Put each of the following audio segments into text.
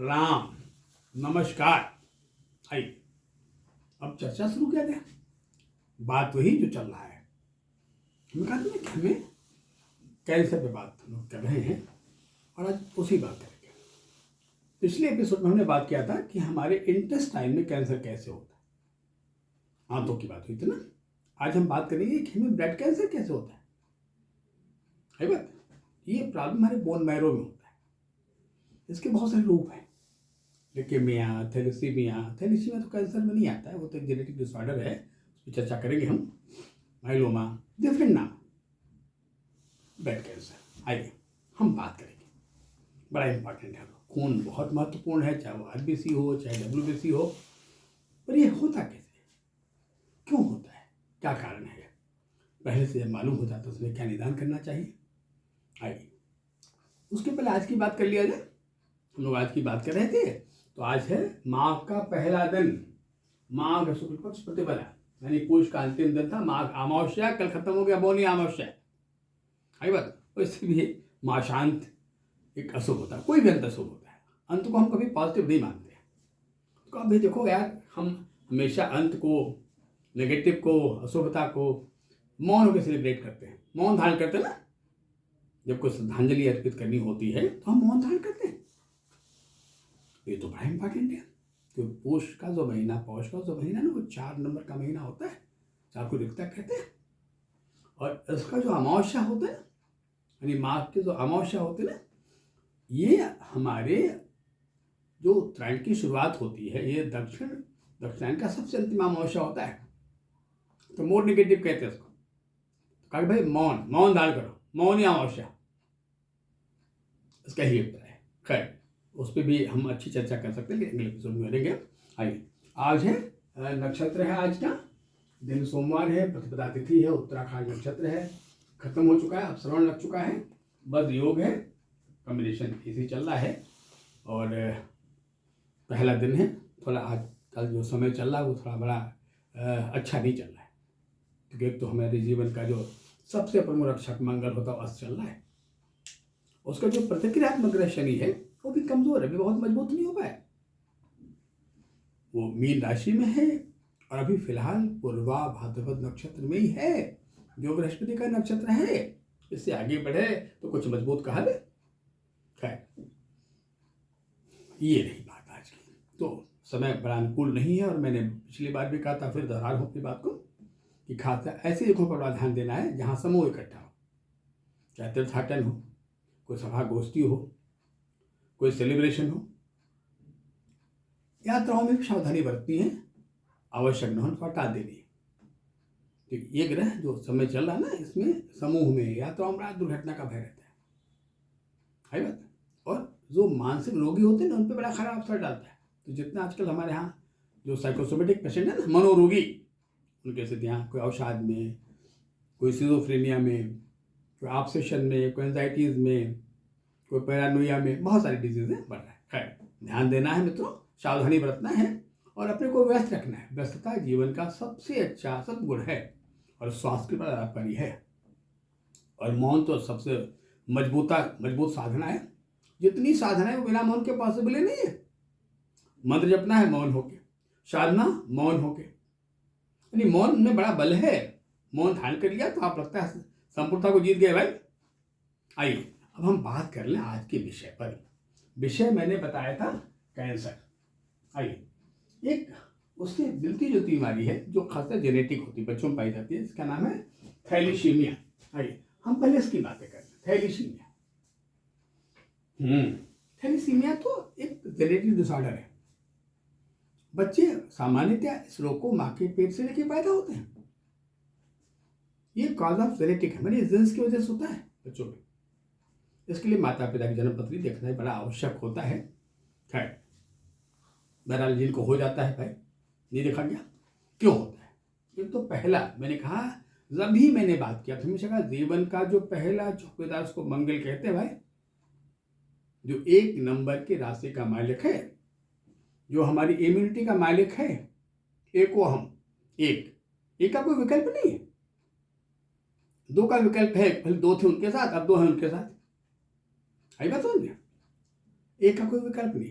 राम नमस्कार। आइए अब चर्चा शुरू किया जाए। बात वही जो चल रहा है। हमने कहा था ना कि हमें कैंसर पे बात हम लोग कर रहे हैं और आज उसी बात करेंगे। पिछले एपिसोड में हमने बात किया था कि हमारे इंटेस्टाइन में कैंसर कैसे होता है। आंतों की बात हुई थी ना। आज हम बात करेंगे कि हमें ब्लड कैंसर कैसे होता है बात। ये प्रॉब्लम हमारे बोन मैरो में होता है। इसके बहुत सारे रूप हैं। लेकेमिया, थैलेसीमिया तो कैंसर में नहीं आता है, वो तो एक जेनेटिक डिसऑर्डर है, उस पर चर्चा करेंगे हम। माइलोमा, डिफरेंट नाम। ब्लड कैंसर आइए हम बात करेंगे। बड़ा इंपॉर्टेंट है। खून बहुत महत्वपूर्ण है, चाहे वो आरबीसी हो चाहे डब्ल्यूबीसी हो। पर ये होता कैसे, क्यों होता है, क्या कारण है, पहले से मालूम हो जाता तो उसमें क्या निदान करना चाहिए। आइए उसके पहले आज की बात कर लिया जाए। हम लोग आज की बात कर रहे थे तो आज है माघ का पहला दिन, माघ शुक्ल पक्ष प्रतिपदा, यानी पुष का अंतिम दिन था। माघ अमावस्या कल खत्म हो गया, बोनी अमावस्या आई बात। वैसे भी माशांत एक अशुभ होता है, कोई भी अंत अशुभ होता है। अंत को हम कभी पॉजिटिव नहीं मानते। तो अब भी देखो यार, हम हमेशा अंत को, नेगेटिव को, अशुभता को मौन होकर सेलिब्रेट करते हैं, मौन धारण करते हैं ना। जब कोई श्रद्धांजलि अर्पित करनी होती है तो हम मौन धारण करते हैं। ये तो बड़ा इंपॉर्टेंट है कि पौष का जो महीना ना, वो 4 नंबर का महीना होता है, 4 को रिक्ता कहते हैं। और इसका जो अमावस्या होता है, यानी माघ के जो अमावस्या होते हैं ना, ये हमारे जो उत्तरायण की शुरुआत होती है, ये दक्षिणायन का सबसे अंतिम अमावस्या होता है। तो मोर नेगेटिव कहते हैं इसको। तो कहा भाई मौन धारण करो, मौन या अमावस्या, इसका ही उत्तर है। खैर उस पर भी हम अच्छी चर्चा कर सकते हैं, अगले एपिसोड में करेंगे। आइए आज है नक्षत्र है, आज का दिन सोमवार है, प्रतिपदा तिथि है, उत्तराखंड नक्षत्र है, खत्म हो चुका है, अब श्रवण लग चुका है, बद योग है, कॉम्बिनेशन इसी चल रहा है। और पहला दिन है। थोड़ा आज कल जो समय चल रहा है वो थोड़ा बड़ा अच्छा नहीं चल रहा है, क्योंकि एक तो हमारे जीवन का जो सबसे प्रमुख रक्षक मंगल होता है वो अस्त चल रहा है। उसका जो प्रतिक्रियात्मक ग्रह शनि है वो भी कमजोर है, अभी बहुत मजबूत नहीं हो पाया। वो मीन राशि में है और अभी फिलहाल पूर्वा भाद्रपद नक्षत्र में ही है, जो बृहस्पति का नक्षत्र है। इससे आगे बढ़े तो कुछ मजबूत कहा दे। खैर ये रही बात आज की। तो समय बड़ा अनुकूल नहीं है, और मैंने पिछली बार भी कहा था, फिर दोहरा रहा हूँ अपनी बात को, कि खासा ऐसी जगहों पर बड़ा ध्यान देना है जहाँ समूह इकट्ठा हो, चाहे तीर्थाटन हो, कोई सभा गोष्ठी हो, कोई सेलिब्रेशन हो। यात्राओं में भी सावधानी बरतनी है, आवश्यक न हो तो हटा देनी है। तो ये ग्रह जो समय चल रहा है ना, इसमें समूह में यात्राओं में दुर्घटना का भय रहता है बात। और जो मानसिक रोगी होते हैं ना, उन पर बड़ा खराब असर डालता है। तो जितना आजकल हमारे यहाँ जो साइकोसोमेटिक पेशेंट है ना, मनोरोगी, उनके स्थिति यहाँ कोई अवसाद में, कोई सिजोफ्रेनिया में, कोई ऑब्सेशन में, कोई एंजाइटीज में, कोई पैरानोया में, बहुत सारी डिजीजें बढ़ रहा है। खैर ध्यान देना है मित्रों, सावधानी बरतना है और अपने को व्यस्त रखना है। व्यस्तता जीवन का सबसे अच्छा सद्गुण है और स्वास्थ्य के बड़ा लाभकारी है। और मौन तो सबसे मजबूत साधना है। जितनी साधना है वो बिना मौन के पॉसिबल ही नहीं है। मंत्र जपना है मौन होके, साधना मौन होके, यानी मौन में बड़ा बल है। मौन धारण कर लिया तो आप लगता है संपूर्णता को जीत गए भाई। आइए अब हम बात कर लें आज के विषय पर। विषय मैंने बताया था कैंसर। आइए एक उससे मिलती जुलती बीमारी है जो खासकर जेनेटिक होती है, बच्चों में पाई जाती है, इसका नाम है थैलीसीमिया। आइए हम पहले इसकी बातें करें। थैलीसीमिया थैलीसीमिया तो एक जेनेटिक डिसऑर्डर है। बच्चे सामान्यतः इस रोग को माँ के पेट से लेके पैदा होते हैं। ये कॉज ऑफ जेनेटिक है, मानी जीन्स की वजह से होता है बच्चों में। इसके लिए माता पिता की जन्म पत्री देखना बड़ा आवश्यक होता है। खैर बहरहाल जिनको हो जाता है भाई, नहीं देखा गया क्यों होता है। एक तो पहला मैंने कहा, जब भी मैंने बात किया हमेशा कहा, जीवन का जो पहला चौकीदार उसको मंगल कहते हैं भाई। जो 1 नंबर की राशि का मालिक है, जो हमारी इम्यूनिटी का मालिक है, एक वो हम। एक का कोई विकल्प नहीं है। 2 का विकल्प है, पहले 2 थे उनके साथ, अब 2 हैं उनके साथ। आई बात समझ गया। एक का कोई विकल्प नहीं।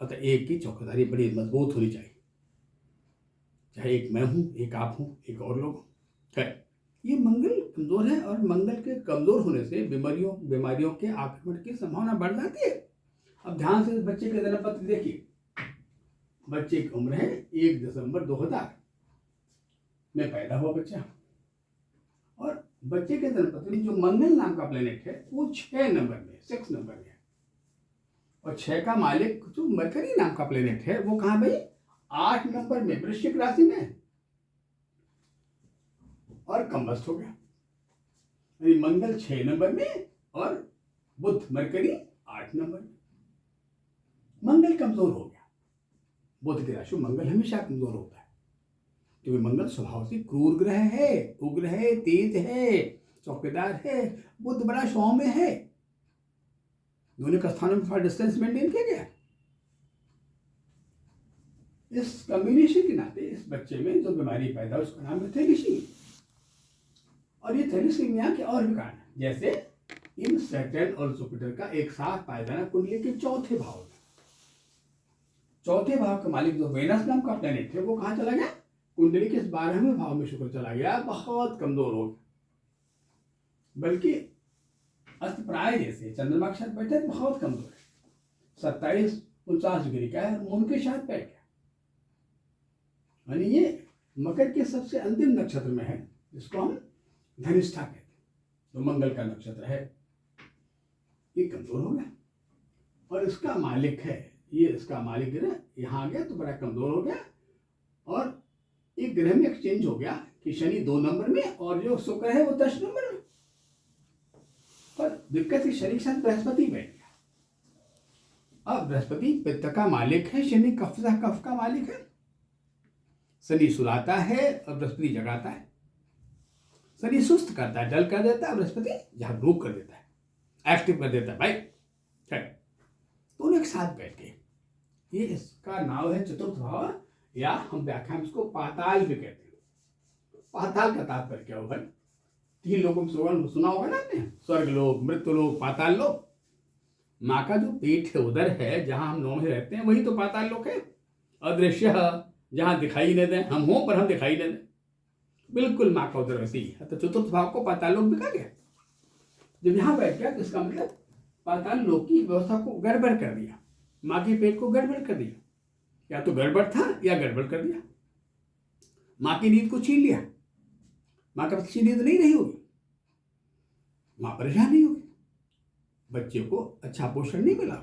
अतः एक की चौकीदारी बड़ी मजबूत होनी चाहिए, चाहे एक मैं हूँ, एक आप हूँ, एक और लोग है। ये मंगल कमजोर है और मंगल के कमजोर होने से बीमारियों के आक्रमण की संभावना बढ़ जाती है। अब ध्यान से बच्चे के जन्म पत्र देखिए। बच्चे की उम्र है 1 दिसंबर 2000 में पैदा हुआ बच्चा, और बच्चे के जन्म पत्र में जो मंगल नाम का प्लेनेट है वो 6 नंबर में, 6 नंबर में है। और 6 का मालिक जो मरकरी नाम का प्लेनेट है वो कहाँ भाई, 8 नंबर में, वृश्चिक राशि में, और कम्बस्ट हो गया। यानी मंगल 6 नंबर में और बुध मरकरी 8 नंबर में। मंगल कमजोर हो गया। बुध की राशि मंगल हमेशा कमजोर होता है, क्योंकि मंगल स्वभाव से क्रूर ग्रह है, उग्र है, तेज है, चौकीदार है। बुध बड़ा सौम्य है। दोनों के स्थानों में थोड़ा डिस्टेंस मेंटेन किया गया। इस कॉम्बिनेशन के नाते इस बच्चे में जो बीमारी पैदा है उसका नाम है थैलीसीमिया। और ये थैलीसीमिया के और भी कारण है, जैसे इन सैटर्न और जुपिटर का एक साथ पाया जाना कुंडली के चौथे भाव में। चौथे भाव का मालिक जो वेनस नाम का प्लेनेट है वो कहाँ चला गया, कुंडली के 12वें भाव में शुक्र चला गया, बहुत कमजोर हो गया। बल्कि अस्तप्राय जैसे चंद्रमा के साथ बैठे बहुत कमजोर है, 27-49 डिग्री का है, मून के साथ बैठ गया। यानी ये मकर के सबसे अंतिम नक्षत्र में है, जिसको हम धनिष्ठा कहते हैं, जो मंगल का नक्षत्र है। ये कमजोर हो गया और इसका मालिक है, ये इसका मालिक ग्रह यहाँ आ गया तो बड़ा कमजोर हो गया। और एक ग्रह में एक्सचेंज हो गया कि शनि 2 नंबर में और जो शुक्र है वो 10 नंबर में। पर दिक्कत है, शनि के साथ बृहस्पति बैठ गया। अब बृहस्पति पित्त का मालिक है, शनि कफ का मालिक है। शनि सुलाता है और बृहस्पति जगाता है। शनि सुस्त करता है, डल कर देता है, बृहस्पति जागरूक कर देता है, एक्टिव कर देता है भाई, है। दोनों एक साथ बैठ गए। ये इसका नाम है चतुर्थ भाव, या हम व्याख्या में इसको पाताल भी कहते हैं। पाताल का तात्पर्य क्या होगा, 3 लोगों में सुना होगा ना आपने, स्वर्ग लोक, मृत्यु लोक, पाताल लोक। माँ का जो पेट है उधर है जहां हम 9 में रहते हैं, वही तो पाताल लोक है। अदृश्य, जहां दिखाई न दे, हम हो पर हम दिखाई न दे, बिल्कुल माँ का उधर वैसी है। तो चतुर्थ भाव को पाताल लोक भी कहा गया। जब यहाँ बैठ गया तो इसका मतलब पाताल लोक की व्यवस्था को गड़बड़ कर दिया, माँ के पेट को गड़बड़ कर दिया। या तो गड़बड़ था या गड़बड़ कर दिया, माँ की नींद को छीन लिया। माँ का अच्छी नींद नहीं रही होगी, माँ परेशान नहीं होगी, बच्चे को अच्छा पोषण नहीं मिला,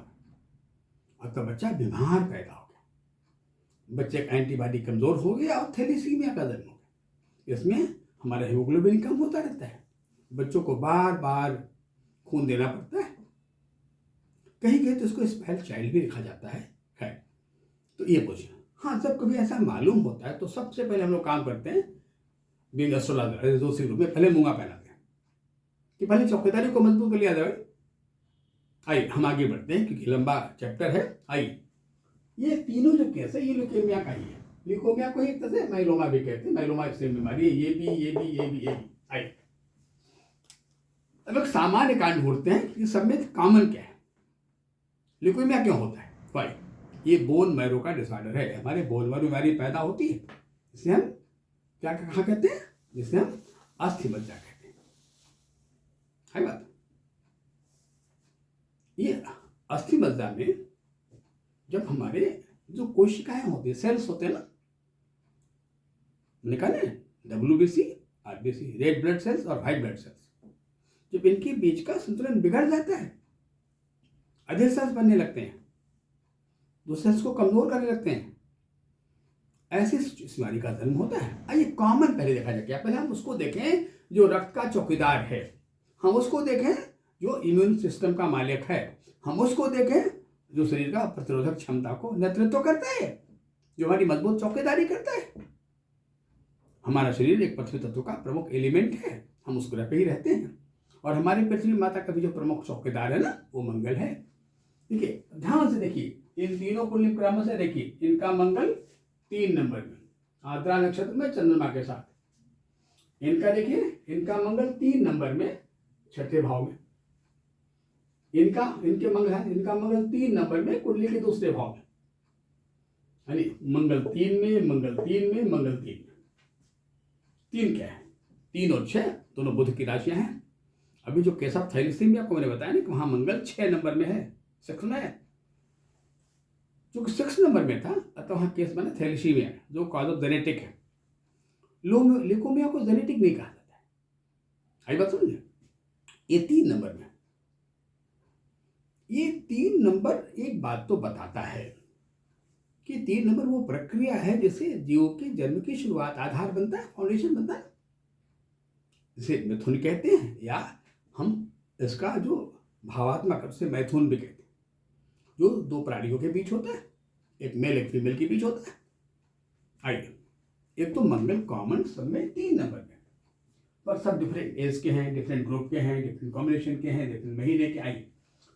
अब तो बच्चा बीमार पैदा हो गया, बच्चे का एंटीबॉडी कमजोर हो गया और थैलीसीमिया का जन्म हो गया। इसमें हमारा हीमोग्लोबिन कम होता रहता है, बच्चों को बार बार खून देना पड़ता है। कहीं कहीं तो इसको स्पेल चाइल्ड भी लिखा जाता है। तो ये कुछ, हाँ, जब कभी ऐसा मालूम होता है तो सबसे पहले हम लोग काम करते हैं, बीइंग एस्ट्रोलॉजर, दूसरी रूप में पहले मूंगा पहनाते हैं कि पहले चौकीदारी को मजबूत कर लिया जाए। आइए हम आगे बढ़ते हैं क्योंकि लंबा चैप्टर है। आइए, ये तीनों जो केस है ये ल्यूकेमिया का ही है। ल्यूकोमिया को एक तरह से माइलोमा भी कहते हैं, माइलोमा सेम बीमारी है, ये भी। आइए अब एक सामान्य कांड ढूंढते हैं कि सब में कॉमन क्या है, ल्यूकेमिया क्यों होता है। भाई ये बोन मैरो का डिसऑर्डर है, हमारे बोन मैरो बीमारी पैदा होती है, जिसे हम क्या कहा कहते हैं, जिसे हम अस्थि मज्जा कहते हैं, है बात। ये अस्थि मज्जा में जब हमारे जो कोशिकाएं होती है, सेल्स होते हैं ना, मैंने कहा ना WBC, RBC, red blood cells और व्हाइट ब्लड सेल्स, जब इनके बीच का संतुलन बिगड़ जाता है, अधिक सेल्स बनने लगते हैं, दूसरे सेल्स को कमजोर करने लगते हैं, ऐसी बीमारी का जन्म होता है। आइए कॉमन पहले देखा जाए, क्या पहले हम उसको देखें जो रक्त का चौकीदार है, हम उसको देखें जो इम्यून सिस्टम का मालिक है, हम उसको देखें जो शरीर का प्रतिरोधक क्षमता को नेतृत्व करता है, जो हमारी मजबूत चौकीदारी करता है। हमारा शरीर एक पृथ्वी तत्व का प्रमुख एलिमेंट है, हम उस ग्रह पे ही रहते हैं, और हमारी पृथ्वी माता का भी जो प्रमुख चौकीदार है ना, वो मंगल है। देखिए ध्यान से देखिए, इन तीनों को क्रम से देखिए, इनका मंगल 3 नंबर में, आद्रा नक्षत्र में, चंद्रमा के साथ। इनका देखिए, इनका मंगल 3 नंबर में, 6ठे भाव में। इनका मंगल 3 नंबर में, कुंडली के दूसरे भाव में। यानी मंगल 3 में, मंगल 3 में, मंगल 3 में। 3 क्या है? 3 और 6 दोनों बुध की राशियां हैं। अभी जो केस ऑफ थैलेसीमिया को मैंने बताया ना कि वहां मंगल 6 नंबर में है, 6 में है। क्योंकि 6 नंबर में था अतः वहां केस बना थैलेसीमिया जो कॉज ऑफ जेनेटिक है। ल्यूकोमिया को जेनेटिक नहीं कहा जाता है। आई बात समझे? ये 3 नंबर में, ये 3 नंबर एक बात तो बताता है कि 3 नंबर वो प्रक्रिया है जिससे जीव के जन्म की शुरुआत आधार बनता है, फाउंडेशन बनता है, जिसे मिथुन कहते हैं, या हम इसका जो भावात्मक से मैथुन भी कहते हैं, जो 2 प्राणियों के बीच होता है, एक मेल एक फीमेल के बीच होता है। आइए, एक तो मंगल कॉमन सब में 3 नंबर में, पर सब डिफरेंट एज के हैं, डिफरेंट ग्रुप के हैं, डिफरेंट कॉम्बिनेशन के हैं, डिफरेंट महीने के। आइए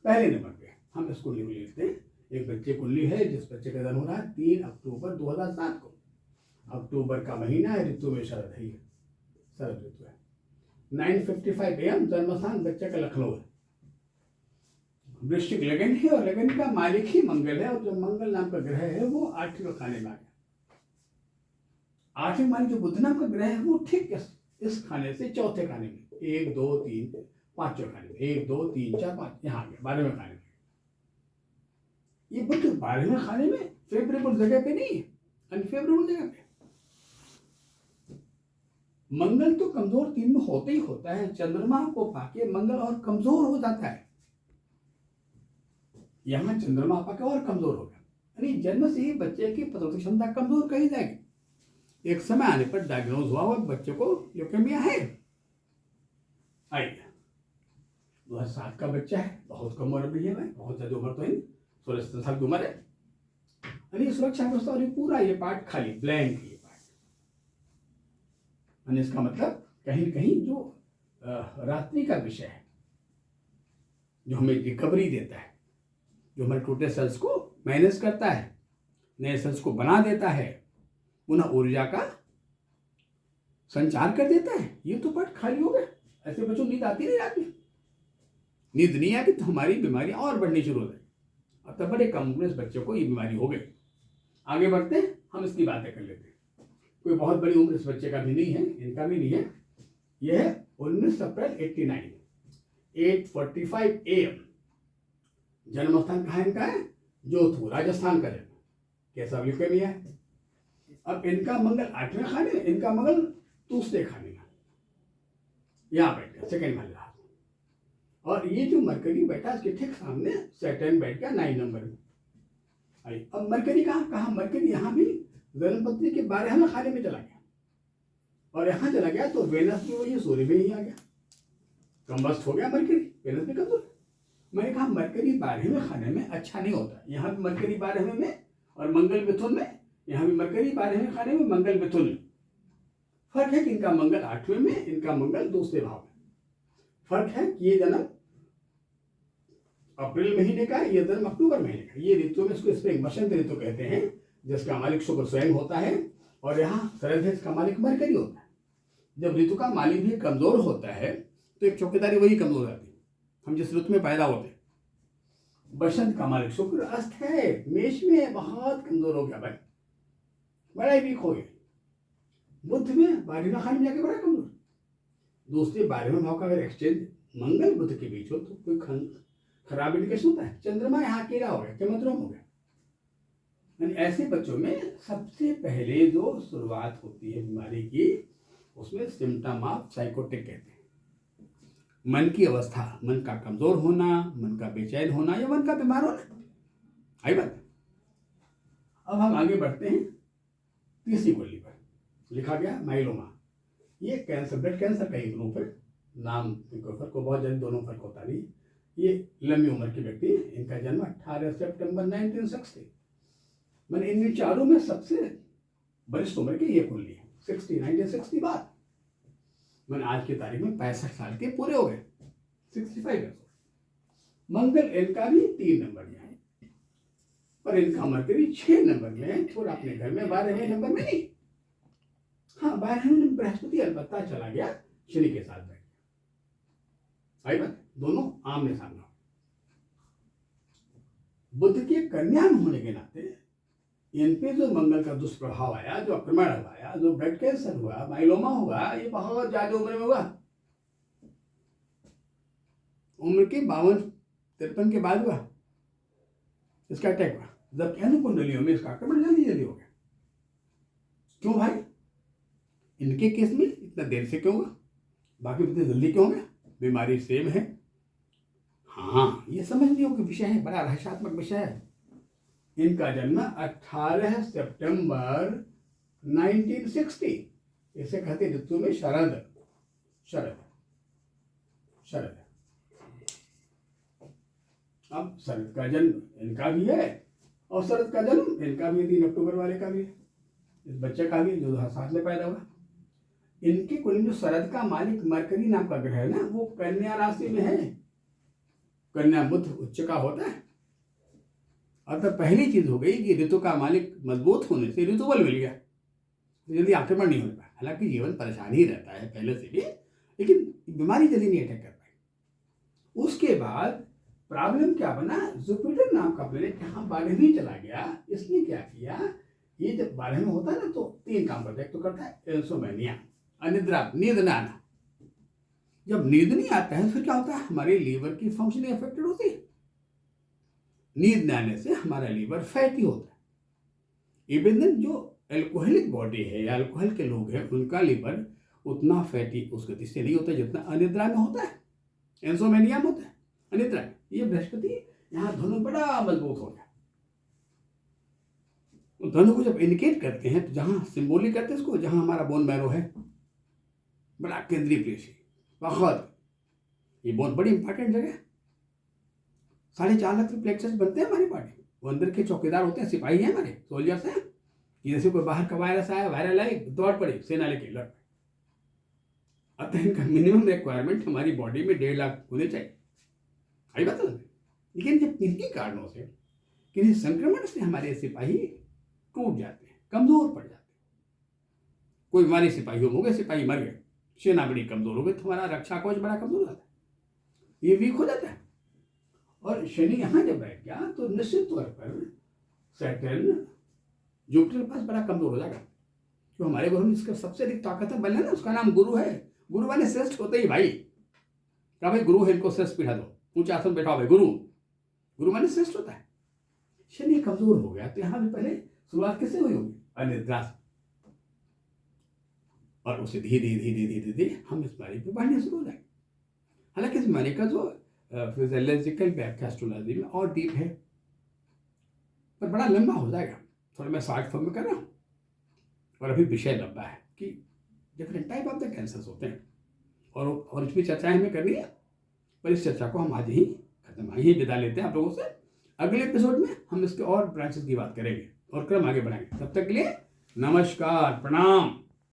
पहले नंबर पे हम इसको लिख लेते हैं। एक बच्चे कुंडली है जिस बच्चे का जन्म हो रहा है 3 अक्टूबर 2007 को। अक्टूबर का महीना है, ऋतु में शरद है, शरद ऋतु है। 9:55 AM जन्म स्थान बच्चे का लखनऊ है। वृश्चिक लगन है और लगन का मालिक ही मंगल है, और जो मंगल नाम का ग्रह है वो 8वें खाने में आ गया। 8वें मालिक जो बुध नाम का ग्रह है वो ठीक इस खाने से 4थे खाने में, 1 2 3 5वें खाने में, 1 2 3 4 5 यहाँ आ गया 12वें खाने में। ये बुध 12वें खाने में फेवरेबल जगह पे नहीं है, अनफेवरेबल जगह पे। मंगल तो कमजोर 3 में होते ही होता है। चंद्रमा को पाके मंगल और कमजोर हो जाता है। यहां चंद्रमा पाके और कमजोर हो गया, यानी जन्म से ही बच्चे की प्रतिरोधक क्षमता कमजोर कही जाएगी। एक समय आने पर डायग्नोज हुआ बच्चे को ल्यूकेमिया है। आइए 2007 का बच्चा है, बहुत कम उम्र भी है भाई, बहुत ज्यादा उम्र तो है, 16-17 साल की उम्र है। यानी सुरक्षा व्यवस्था और पूरा ये पार्ट खाली ब्लैंक, ये पार्ट। यानी इसका मतलब कहीं न कहीं जो रात्रि का विषय है, जो हमें रिकवरी देता है, जो हमारे टूटे सेल्स को मैनेज करता है, नए सेल्स को बना देता है, पुनः ऊर्जा का संचार कर देता है, ये तो पार्ट खाली हो गया। ऐसे बच्चों नींद आती नहीं रात में, नींद नहीं आती तो हमारी बीमारी और बढ़नी शुरू हो जाएगी। अब तक बड़े कम उम्र में बच्चों को ये बीमारी हो गई। आगे बढ़ते हैं, हम इसकी बातें कर लेते हैं। कोई बहुत बड़ी उम्र इस बच्चे का भी नहीं है, इनका भी नहीं है। यह है 19 अप्रैल 89, 8:45 AM। जन्म स्थान कहाँ इनका है? जोधपुर, राजस्थान का जन्म। कैसा ल्यूकेमिया है? अब इनका मंगल 8वें खाने में, इनका मंगल दूसरे खाने में, यहाँ बैठ गया सेकेंड वाले हाथ में। और ये जो मरकरी बैठा इसके ठीक सामने सैटर्न बैठ गया 9 नंबर में। आई अब मरकरी कहाँ? मरकरी यहाँ भी जन्मपत्री के 12वें खाने में चला गया, और यहाँ चला गया तो वेनस भी वही, सूर्य भी यही आ गया, कम्बस्ट हो गया मरकरी, वेनस भी कमजोर। मैंने कहा मरकरी 12वें खाने में अच्छा नहीं होता। यहाँ भी मरकरी 12वें में और मंगल मिथुन में, यहाँ भी मरकरी 12वें खाने में, मंगल मिथुन में। फर्क है कि इनका मंगल 8वें में, इनका मंगल दूसरे भाव में। फर्क है कि ये जन्म अप्रैल महीने का, ये जन्म अक्टूबर महीने का। ये ऋतु में इसको स्प्रिंग बसंत ऋतु कहते हैं, जिसका मालिक शुक्र स्वयं होता है, और यहाँ शरद है, इसका मालिक मरकरी होता है। जब ऋतु का मालिक भी कमजोर होता है तो एक चौकीदारी वही कमजोर हो जाती है, हम जिस ऋतु में पैदा होते हैं। बसंत का मालिक शुक्र अस्त है, मेष में, बहुत कमजोर हो गया भाई, बड़ा ही वीक हो गया। बुध में 12वें खाने में जाके बड़ा कमजोर। दूसरे 12वें भाव का अगर एक्सचेंज मंगल बुध के बीच हो तो कोई खराब इंडिकेशन होता है। चंद्रमा यहाँ अकेला हो गया, चमत्रोम हो गया। ऐसे बच्चों में सबसे पहले जो शुरुआत होती है बीमारी की, उसमें सिम्टम ऑफ साइकोटिक कहते हैं। मन की अवस्था, मन का कमजोर होना, मन का बेचैन होना, या मन का बीमार होना। आई बात। अब हम आगे बढ़ते हैं तीसरी कुंडली पर। लिखा गया माइलोमा। ये कैंसर, ब्लड कैंसर का एक ग्रुप है। नाम फर्क को बहुत जल्दी, दोनों फर्क होता नहीं। ये लंबी उम्र के व्यक्ति, इनका जन्म 18 सितंबर 1960। मैंने इन चारों में सबसे वरिष्ठ उम्र की ये कुंडली है। 1960 बाद मैंने आज की तारीख में 65 साल के पूरे हो गए, 65 ईयर्स। मंगल इनका भी 3 नंबर में है, पर इनका मरकरी 6 नंबर में है, थोड़ा अपने घर में 12वें नंबर में नहीं। हाँ 12वें में बृहस्पति अलबत्ता चला गया, शनि के साथ बैठ गया। आई बात, दोनों आमने सामने। बुध के कन्या में होने के नाते इन पे जो मंगल का दुष्प्रभाव आया, जो आक्रमण आया, जो ब्लड कैंसर हुआ, माइलोमा हुआ, ये बहुत ज्यादा उम्र में हुआ। उम्र के 52-53 के बाद हुआ इसका अटैक हुआ, जबकि अन्य कुंडलियों में इसका आक्रमण जल्दी जल्दी हो गया। क्यों भाई? इनके केस में इतना देर से क्यों हुआ, बाकी इतने जल्दी क्यों हो गया? बीमारी सेम है। हाँ, ये समझने योग्य विषय है, बड़ा रहस्यात्मक विषय है। इनका जन्म 18 सितंबर 1960, इसे कहते ऋतु में शरद। अब शरद का जन्म इनका भी है और शरद का जन्म इनका भी 3 अक्टूबर वाले का भी है, इस बच्चे का भी जो 2007 में पैदा हुआ। इनके कुल जो शरद का मालिक मरकरी नाम का ग्रह है ना, वो कन्या राशि में है। कन्या बुध उच्च का होता है। अतः पहली चीज हो गई कि ऋतु का मालिक मजबूत होने से ऋतु बल मिल गया, जल्दी आक्रमण नहीं हो पाया। हालांकि जीवन परेशान ही रहता है पहले से भी, लेकिन बीमारी जल्दी नहीं अटैक कर पाई। उसके बाद प्रॉब्लम क्या बना, जुपिटर नाम का प्लेनेट यहाँ 12वीं चला गया। इसने क्या किया, ये जब 12 में होता है ना तो 3 काम करता है। एक तो करता है इंसोमेनिया, अनिद्रा, नींद न आना। जब नींद नहीं आता है फिर क्या होता है, हमारे लीवर की फंक्शनिंग अफेक्टेड होती है। नींद न आने से हमारा लीवर फैटी होता है। इवन देन जो एल्कोहलिक बॉडी है या अल्कोहल के लोग हैं, उनका लीवर उतना फैटी उस गति से नहीं होता जितना अनिद्रा में होता है, इंसोमेनिया में होता है, अनिद्रा में। ये बृहस्पति यहाँ धनु बड़ा मजबूत हो गया। धनु को जब इंडिकेट करते हैं तो जहाँ सिंबॉलिक करते हैं इसको, जहाँ हमारा बोन मैरो है, बड़ा केंद्रीय प्लेस है बहुत, ये बहुत बड़ी इंपॉर्टेंट जगह है। 4.5 लाख प्लेक्सस बनते हैं हमारी बॉडी। वो अंदर के चौकीदार होते हैं, सिपाही हैं हमारे, सोल्जर्स हैं। जैसे कोई बाहर का वायरस आया, वायरल आए, दौड़ पड़े सेना लेके लड़। अतः इनका मिनिमम रिक्वायरमेंट हमारी बॉडी में 1.5 लाख होने चाहिए, आई बात है। लेकिन जब किन्हीं कारणों से, किन्हीं संक्रमण से हमारे सिपाही टूट जाते हैं, कमजोर पड़ जाते हैं, कोई बीमारी सिपाहियों हो गए, सिपाही मर गए, सेना बड़ी कमजोर हो गई, तो हमारा रक्षा कवच बड़ा कमजोर हो जाता है, ये वीक हो जाता है। और शनि यहाँ जब बैठ गया तो निश्चित तौर पर सैटर्न जुपिटर के पास बड़ा कमजोर हो जाएगा। जो हमारे गुरु में इसका सबसे अधिक ताकत है, बल है ना, उसका नाम गुरु है। गुरु वाले श्रेष्ठ होते ही भाई, क्या भाई गुरु है, इनको श्रेष्ठ बिठा दो, ऊंचे आसन बैठाओ भाई, गुरु माने श्रेष्ठ होता है। शनि कमजोर हो गया तो यहाँ भी पहले शुरुआत कैसे हुई होगी, अनिद्रा से, और उसे धीरे धीरे धीरे हम इस बीमारी पे बढ़ने शुरू हो जाएंगे। हालांकि इस बीमारी का जो फिजियोलॉजिकल व्याख्या एस्ट्रोलॉजी में और डीप है, पर बड़ा लंबा हो जाएगा, थोड़ा मैं शॉर्ट फॉर्म में कर रहा हूँ। और अभी विषय लंबा है कि different type of the cancers होते हैं, और इसमें चर्चाएं हमें करनी है, पर इस चर्चा को हम आज ही विदा लेते हैं आप लोगों से। अगले एपिसोड में हम इसके और ब्रांचेस की बात करेंगे और क्रम आगे बढ़ाएंगे। तब तक के लिए नमस्कार, प्रणाम।